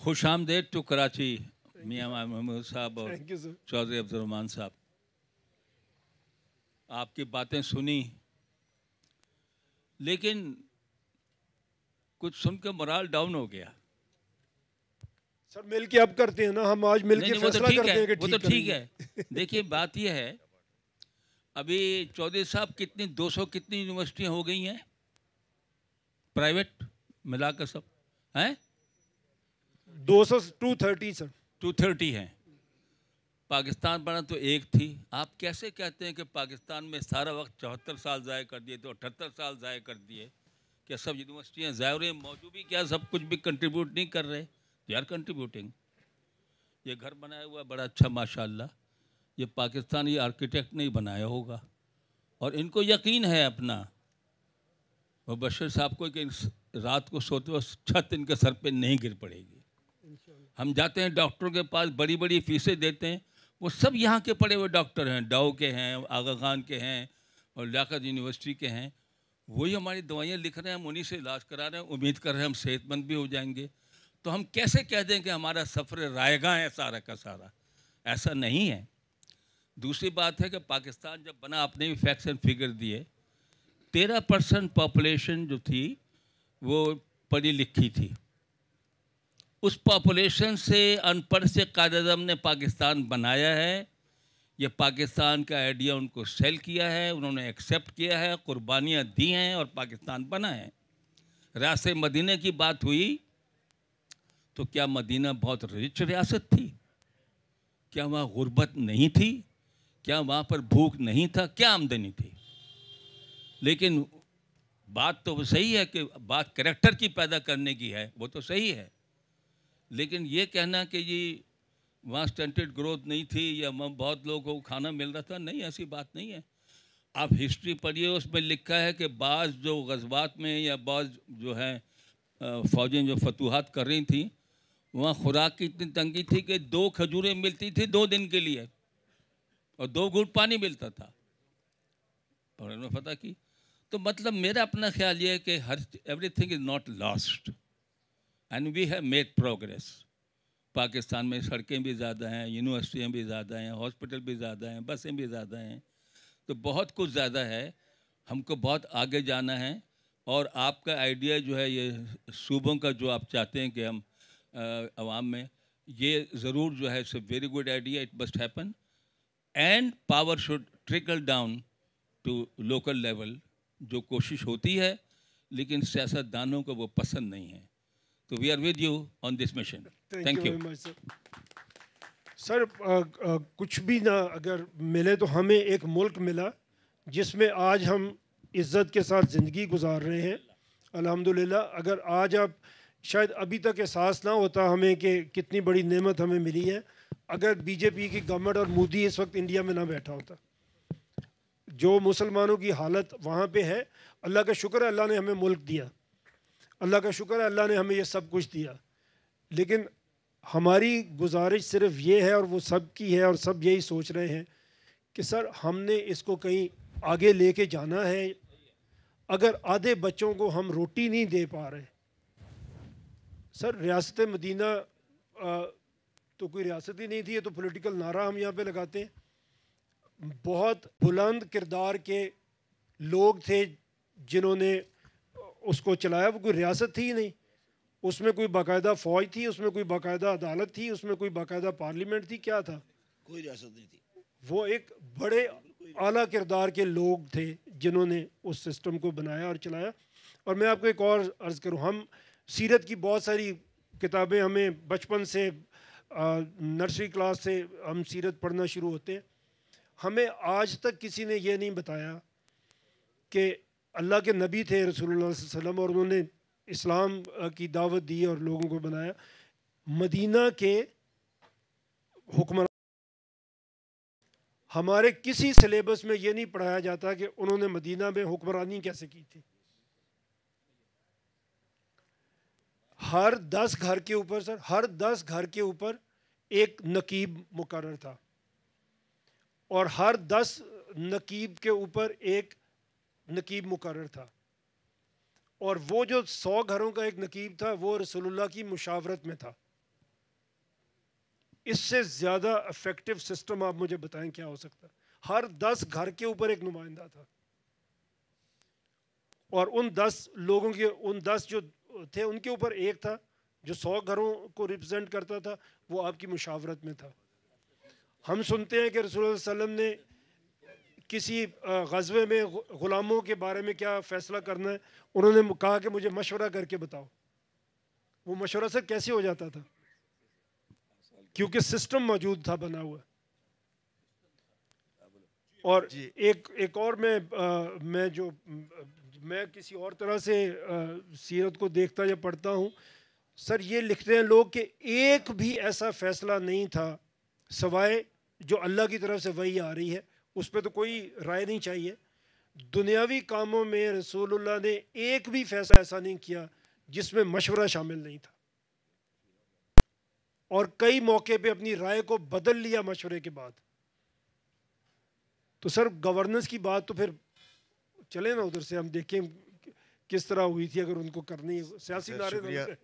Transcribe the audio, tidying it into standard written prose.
खुश आमदेद टू कराची मियाँ महमूद साहब और चौधरी अब्दुल रहमान साहब। आपकी बातें सुनी, लेकिन कुछ सुन के मोरल डाउन हो गया। सर मिल के अब करते हैं ना, हम आज मिल के फैसला करते हैं कि वो तो ठीक है। देखिए बात यह है, अभी चौधरी साहब कितनी 200 कितनी यूनिवर्सिटियां हो गई हैं प्राइवेट मिलाकर सब हैं? 230 सर 230 हैं। पाकिस्तान बना तो एक थी। आप कैसे कहते हैं कि पाकिस्तान में सारा वक्त 74 साल ज़ाया कर दिए, तो 78 साल ज़ाया कर दिए? क्या सब यूनिवर्सिटियाँ ज़ाया हो रही हैं? मौजूद भी क्या सब कुछ भी कंट्रीब्यूट नहीं कर रहे? They are contributing. ये घर बनाया हुआ बड़ा अच्छा माशाल्लाह, ये पाकिस्तानी आर्किटेक्ट ने ही बनाया होगा और इनको यकीन है अपना। वो बशीर साहब को कि रात को सोते वक्त छत इनके सर पे नहीं गिर पड़ेगी। हम जाते हैं डॉक्टरों के पास, बड़ी बड़ी फीसें देते हैं, वो सब यहाँ के पढ़े हुए डॉक्टर हैं, डाउ के हैं, आगा खान के हैं और लियाकत यूनिवर्सिटी के हैं। वही हमारी दवाइयाँ लिख रहे हैं, हम उन्हीं से इलाज करा रहे हैं, उम्मीद कर रहे हैं हम सेहतमंद भी हो जाएंगे। तो हम कैसे कह दें कि हमारा सफ़र रायगा है सारा का सारा? ऐसा नहीं है। दूसरी बात है कि पाकिस्तान जब बना, आपने भी फैक्ट्स एंड फिगर दिए, 13% पॉपुलेशन जो थी वो पढ़ी लिखी थी। उस पॉपुलेशन से अनपढ़ से कायद-ए-आज़म ने पाकिस्तान बनाया है। ये पाकिस्तान का आइडिया उनको सेल किया है, उन्होंने एक्सेप्ट किया है, कुर्बानियाँ दी हैं और पाकिस्तान बना है। रियासत मदीना की बात हुई तो क्या मदीना बहुत रिच रियासत थी? क्या वहाँ गुर्बत नहीं थी? क्या वहाँ पर भूख नहीं था? क्या आमदनी थी? लेकिन बात तो सही है कि बात कैरेक्टर की पैदा करने की है, वो तो सही है। लेकिन ये कहना कि जी वहाँ स्टंटेड ग्रोथ नहीं थी या बहुत लोगों को खाना मिल रहा था, नहीं, ऐसी बात नहीं है। आप हिस्ट्री पढ़िए, उसमें लिखा है कि बाज़ जो गज़वात में या बाज़ जो है फ़ौजें जो फतूहात कर रही थी, वहाँ खुराक की इतनी तंगी थी कि 2 खजूरें मिलती थी 2 दिन के लिए और 2 घूंट पानी मिलता था। और उन्होंने फतह की। तो मतलब मेरा अपना ख्याल ये है कि हर everything is not lost and we have made progress. Pakistan में सड़कें भी ज़्यादा हैं, यूनिवर्सिटियाँ भी ज़्यादा हैं, हॉस्पिटल भी ज़्यादा हैं, बसें भी ज़्यादा हैं, तो बहुत कुछ ज़्यादा है। हमको बहुत आगे जाना है और आपका आइडिया जो है ये सूबों का जो आप चाहते हैं कि हम अवाम में, ये ज़रूर जो है it's a very good idea, it must happen and power should trickle down to local level. जो कोशिश होती है, लेकिन सियासतदानों को वो पसंद नहीं है। तो we are with you on this mission. Thank you sir. कुछ भी ना अगर मिले तो हमें एक मुल्क मिला जिसमें आज हम इज़्ज़त के साथ ज़िंदगी गुजार रहे हैं, अल्हम्दुलिल्लाह। अगर आज आप शायद अभी तक एहसास ना होता हमें कि कितनी बड़ी नेमत हमें मिली है, अगर बीजेपी की गवर्नमेंट और मोदी इस वक्त इंडिया में ना बैठा होता। जो मुसलमानों की हालत वहाँ पे है, अल्लाह का शुक्र है अल्लाह ने हमें मुल्क दिया, अल्लाह का शुक्र है अल्लाह ने हमें ये सब कुछ दिया। लेकिन हमारी गुजारिश सिर्फ ये है और वो सब की है और सब यही सोच रहे हैं कि सर हमने इसको कहीं आगे लेके जाना है। अगर आधे बच्चों को हम रोटी नहीं दे पा रहे, सर रियासत मदीना तो कोई रियासत ही नहीं थी, ये तो पॉलिटिकल नारा हम यहाँ पे लगाते हैं। बहुत बुलंद किरदार के लोग थे जिन्होंने उसको चलाया, वो कोई रियासत थी ही नहीं। उसमें कोई बाकायदा फ़ौज थी, उसमें कोई बाकायदा अदालत थी, उसमें कोई बाकायदा पार्लियामेंट थी, क्या था? कोई रियासत नहीं थी। वो एक बड़े आला किरदार के लोग थे जिन्होंने उस सिस्टम को बनाया और चलाया। और मैं आपको एक और अर्ज़ करूँ, हम सीरत की बहुत सारी किताबें, हमें बचपन से नर्सरी क्लास से हम सीरत पढ़ना शुरू होते हैं। हमें आज तक किसी ने ये नहीं बताया कि अल्लाह के नबी थे रसूलुल्लाह सल्लल्लाहु अलैहि वसल्लम और उन्होंने इस्लाम की दावत दी और लोगों को बनाया। मदीना के हुक्मरान, हमारे किसी सिलेबस में ये नहीं पढ़ाया जाता कि उन्होंने मदीना में हुक्मरानी कैसे की थी। हर 10 घर के ऊपर सर, हर 10 घर के ऊपर एक नकीब मुकर्रर था और हर 10 नकीब के ऊपर एक नकीब मुकर्रर था। और वो जो 100 घरों का एक नकीब था वो रसूलुल्लाह की मुशावरत में था। اس سے زیادہ افیکٹو سسٹم آپ مجھے بتائیں کیا ہو سکتا ہے؟ ہر 10 گھر کے اوپر ایک نمائندہ تھا، اور ان 10 لوگوں کے، ان 10 جو تھے ان کے اوپر ایک تھا جو 100 گھروں کو ریپرزینٹ کرتا تھا، وہ آپ کی مشاورت میں تھا۔ ہم سنتے ہیں کہ رسول اللہ صلی اللہ علیہ وسلم نے کسی غزوے میں غلاموں کے بارے میں کیا فیصلہ کرنا ہے، انہوں نے کہا کہ مجھے مشورہ کر کے بتاؤ۔ وہ مشورہ سے کیسے ہو جاتا تھا؟ کیونکہ سسٹم موجود تھا بنا ہوا۔ اور ایک اور میں کسی اور طرح سے سیرت کو دیکھتا یا پڑھتا ہوں، سر یہ لکھتے ہیں لوگ کہ ایک بھی ایسا فیصلہ نہیں تھا سوائے جو اللہ کی طرف سے وحی آ رہی ہے، اس پہ تو کوئی رائے نہیں چاہیے۔ دنیاوی کاموں میں رسول اللہ نے ایک بھی فیصلہ ایسا نہیں کیا جس میں مشورہ شامل نہیں تھا، اور کئی موقع پہ اپنی رائے کو بدل لیا مشورے کے بعد۔ تو سر گورننس کی بات تو پھر چلے نا ادھر سے ہم دیکھیں کس طرح ہوئی تھی، اگر ان کو کرنی سیاسی نعرے۔